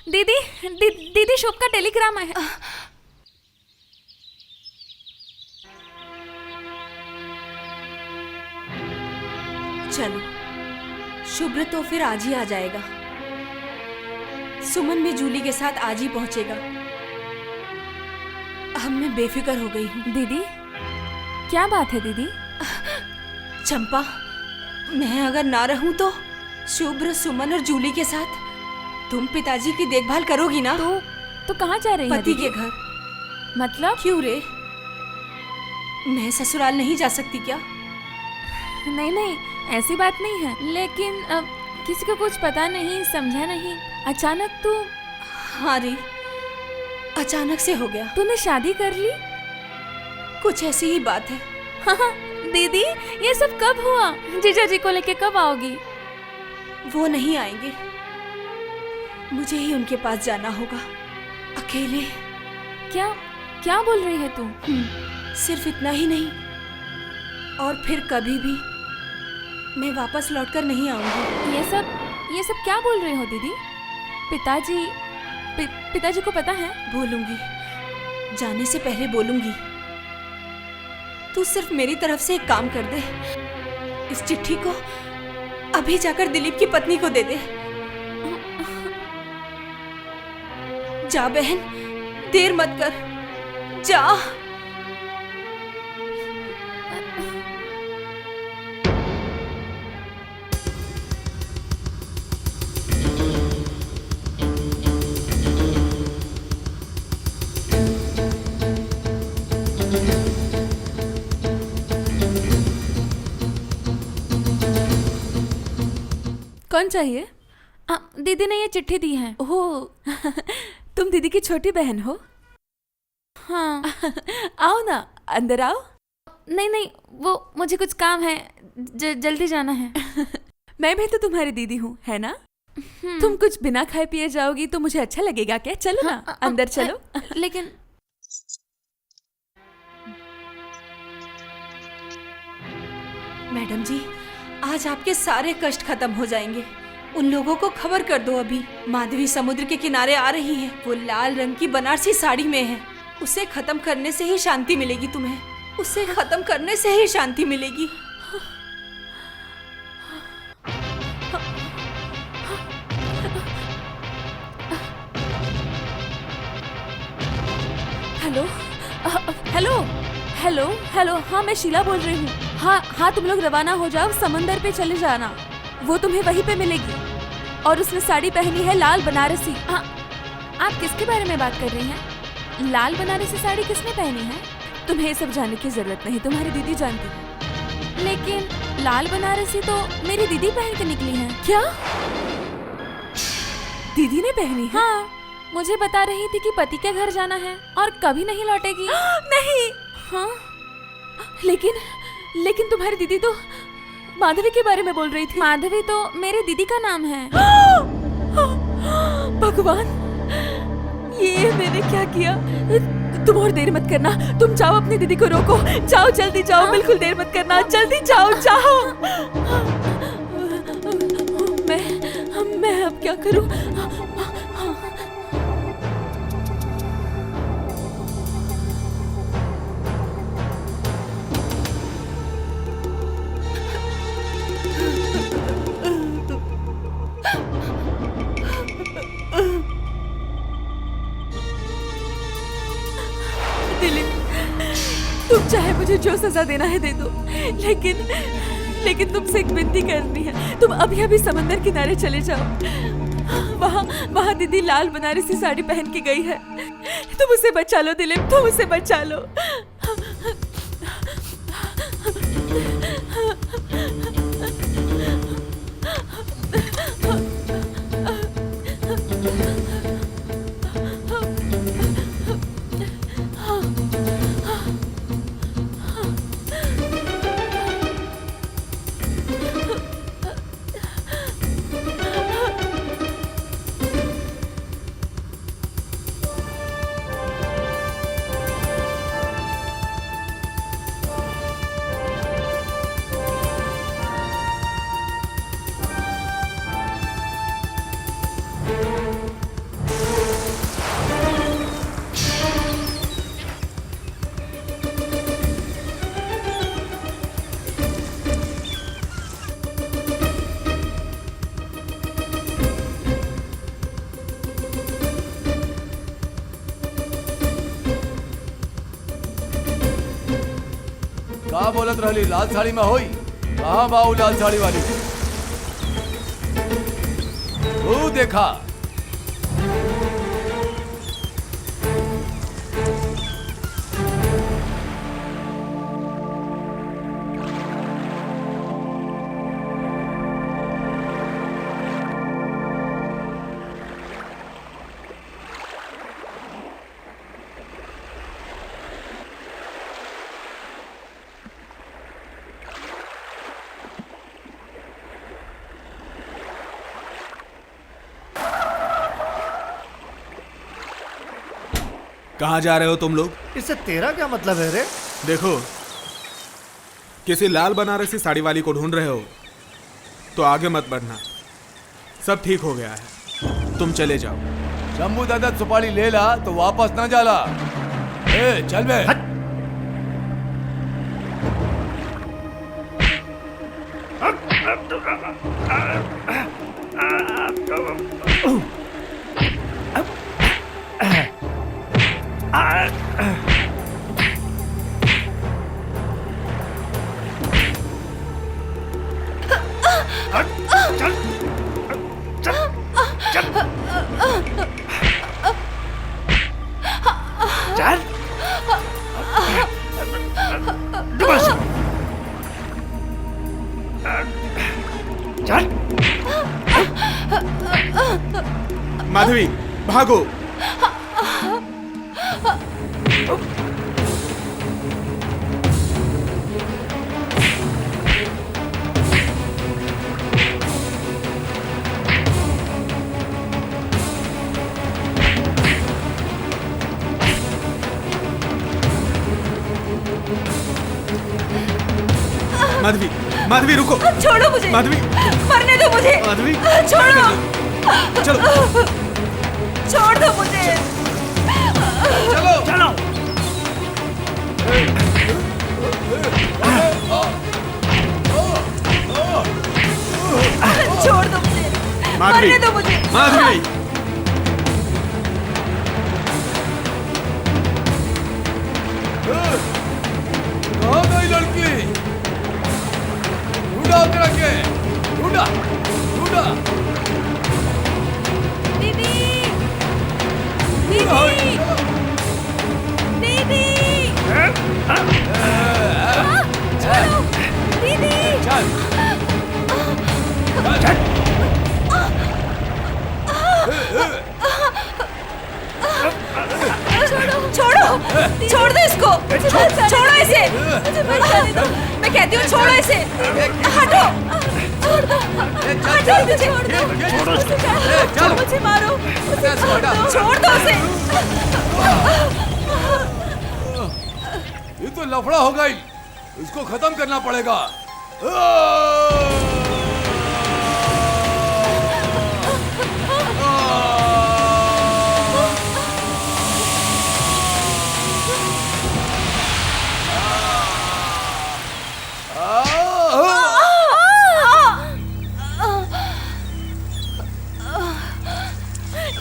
दीदी दीदी शुभ का टेलीग्राम है। चलो, शुभ्र तो फिर आज ही आ जाएगा। सुमन भी जूली के साथ आज ही पहुंचेगा। अब मैं बेफिक्र हो गई हूँ। दीदी क्या बात है दीदी? चंपा, मैं अगर ना रहूं तो शुभ्र, सुमन और जूली के साथ तुम पिताजी की देखभाल करोगी ना? तो कहाँ जा रही है पति दीदी? के घर। मतलब? क्यों रे, मैं ससुराल नहीं जा सकती क्या? नहीं नहीं, ऐसी बात नहीं है, लेकिन अब किसी को कुछ पता नहीं, समझा नहीं, अचानक तू। हाँ रे, अचानक से हो गया। तूने शादी कर ली? कुछ ऐसी ही बात है। हाँ दीदी, ये सब कब हुआ? जीजा जी को लेके कब आओगी? वो नहीं आएंगे, मुझे ही उनके पास जाना होगा, अकेले। क्या क्या बोल रही है तू? सिर्फ इतना ही नहीं, और फिर कभी भी मैं वापस लौटकर नहीं आऊंगी। ये सब क्या बोल रही हो दीदी? पिताजी को पता है? बोलूंगी, जाने से पहले बोलूंगी। तू सिर्फ मेरी तरफ से एक काम कर दे, इस चिट्ठी को अभी जाकर दिलीप की पत्नी को दे दे। जा बहन, देर मत कर, जा। कौन चाहिए? दीदी ने ये चिट्ठी दी है। ओह तुम दीदी की छोटी बहन हो? हाँ। आओ ना, अंदर आओ। नहीं नहीं, वो मुझे कुछ काम है, जल्दी जाना है। मैं भी तो तुम्हारी दीदी हूँ, है ना? तुम कुछ बिना खाए पिए जाओगी तो मुझे अच्छा लगेगा क्या? चलो ना, अंदर चलो। लेकिन मैडम जी, आज आपके सारे कष्ट खत्म हो जाएंगे। उन लोगों को खबर कर दो, अभी माधवी समुद्र के किनारे आ रही है। वो लाल रंग की बनारसी साड़ी में है। उसे खत्म करने से ही शांति मिलेगी तुम्हें। उसे खत्म करने से ही शांति मिलेगी। हेलो हेलो हेलो हेलो, हाँ मैं शीला बोल रही हूँ। हाँ, तुम लोग रवाना हो जाओ, समंदर पे चले जाना, वो तुम्हें वहीं पे मिलेगी। और उसने साड़ी पहनी है लाल बनारसी। हाँ, आप किसके बारे में बात कर रही हैं? लाल बनारसी साड़ी किसने पहनी है? तुम्हें ये सब जानने की जरूरत नहीं, तुम्हारी दीदी जानती है। लेकिन लाल बनारसी तो मेरी दीदी पहन के निकली है। क्या दीदी ने पहनी है? हाँ, मुझे बता रही थी कि पति के घर जाना है और कभी नहीं लौटेगी। नहीं। हाँ, लेकिन तुम्हारी दीदी तो माधवी के बारे में बोल रही थी। माधवी तो मेरी दीदी का नाम है। भगवान, ये मैंने क्या किया? तुम और देर मत करना, तुम जाओ, अपनी दीदी को रोको। जाओ, जल्दी जाओ, बिल्कुल देर मत करना, जल्दी जाओ जाओ। मैं अब क्या करूं? तुम चाहे मुझे जो सजा देना है दे दो, लेकिन तुमसे एक विनती करनी है। तुम अभी समंदर किनारे चले जाओ। वहाँ दीदी लाल बनारसी साड़ी पहन के गई है। तुम उसे बचा लो दिलीप, तुम उसे बचा लो। बोलत रहली लाल साड़ी में होई? कहाँ बाऊ लाल साड़ी वाली? वो देखा। कहाँ जा रहे हो तुम लोग? इससे तेरा क्या मतलब है रे? देखो, किसी लाल बनारसी साड़ी वाली को ढूंढ रहे हो तो आगे मत बढ़ना। सब ठीक हो गया है, तुम चले जाओ। शंभू दादा सुपारी ले ला तो वापस ना जाला। ए, चल बे। माधवी, भागो। माधवी, माधवी रुको। छोड़ो मुझे। माधवी, मरने दो मुझे। माधवी, छोड़ो। चलो छोड़ दो मुझे। चलो चलो। छोड़ दो मुझे। माधवी, मरने दो मुझे। माधवी। कहाँ गई लड़की? ढूंढा उतर के, ढूंढा ढूंढा। दीदी, ढूंढा, दीदी, छोड़ो, दीदी। चल चल। छोड़ो। छोड़ दो इसको। छोड़ो इसे। मुझे मर जाने दो। मैं कहती हूँ छोड़ो इसे। हटो। छोड़ दो, हटो, मुझे छोड़ दो। चलो। मुझे मारो, मुझे छोड़ दो। छोड़ दो उसे। ये तो लफड़ा हो गई, इसको खत्म करना पड़ेगा।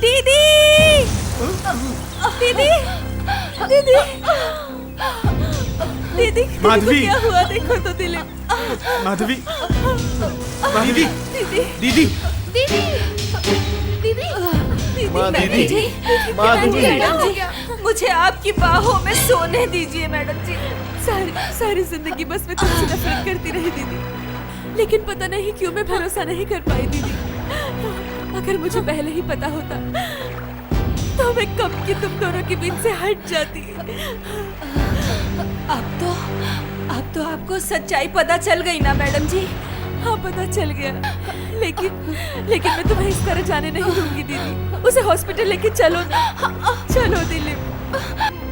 दीदी, दीदी, दीदी, दीदी, माधवी। क्या हुआ? देखो तो दिलीप। माधवी, माधवी, दीदी, दीदी, दीदी, दीदी, माधवी, माधवी, मैडम जी, मुझे आपकी बाहों में सोने दीजिए मैडम जी। सारी जिंदगी बस मैं तुमसे नफरत करती रही दीदी, लेकिन पता नहीं क्यों मैं भरोसा नहीं कर पाई दीदी। अगर मुझे पहले ही पता होता तो मैं कब की तुम दोनों के बीच से हट जाती। अब तो आपको सच्चाई पता चल गई ना मैडम जी? हाँ, पता चल गया, लेकिन मैं तुम्हें इस तरह जाने नहीं दूंगी दीदी। उसे हॉस्पिटल लेके चलो ना। चलो दिलीप।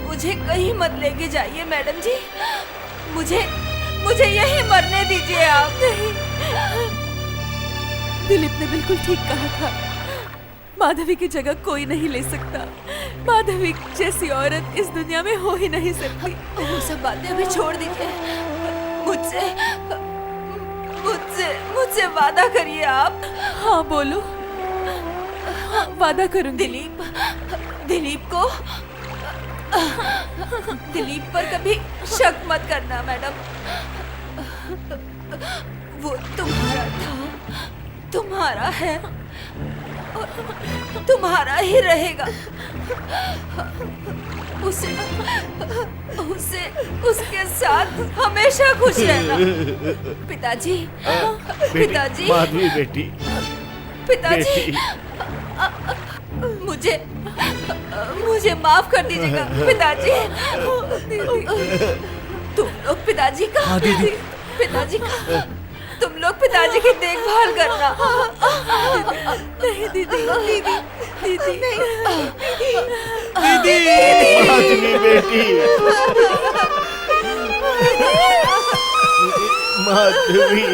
मुझे कहीं मत लेके जाइए मैडम जी। मुझे यहीं मरने दीजिए आप। नहीं, दिलीप ने बिल्कुल ठीक कहा था। माधवी की जगह कोई नहीं ले सकता। माधवी जैसी औरत इस दुनिया में हो ही नहीं सकती। वो सब बातें अभी छोड़ दीजिए। मुझसे वादा करिए आप। हाँ बोलो। हाँ, वादा करूंगी। दिलीप को दिलीप पर कभी शक मत करना मैडम। वो तुम्हारा था, तुम्हारा है और तुम्हारा ही रहेगा। उसे उसे उसके साथ हमेशा खुश रहना। पिताजी, पिताजी, माधवी बेटी, पिताजी, मुझे माफ कर दीजिएगा पिताजी। तुम लोग पिताजी का पिताजी का तुम लोग पिताजी की देखभाल करना। नहीं दीदी, दीदी, दीदी, दीदी, माधवी बेटी, माधवी।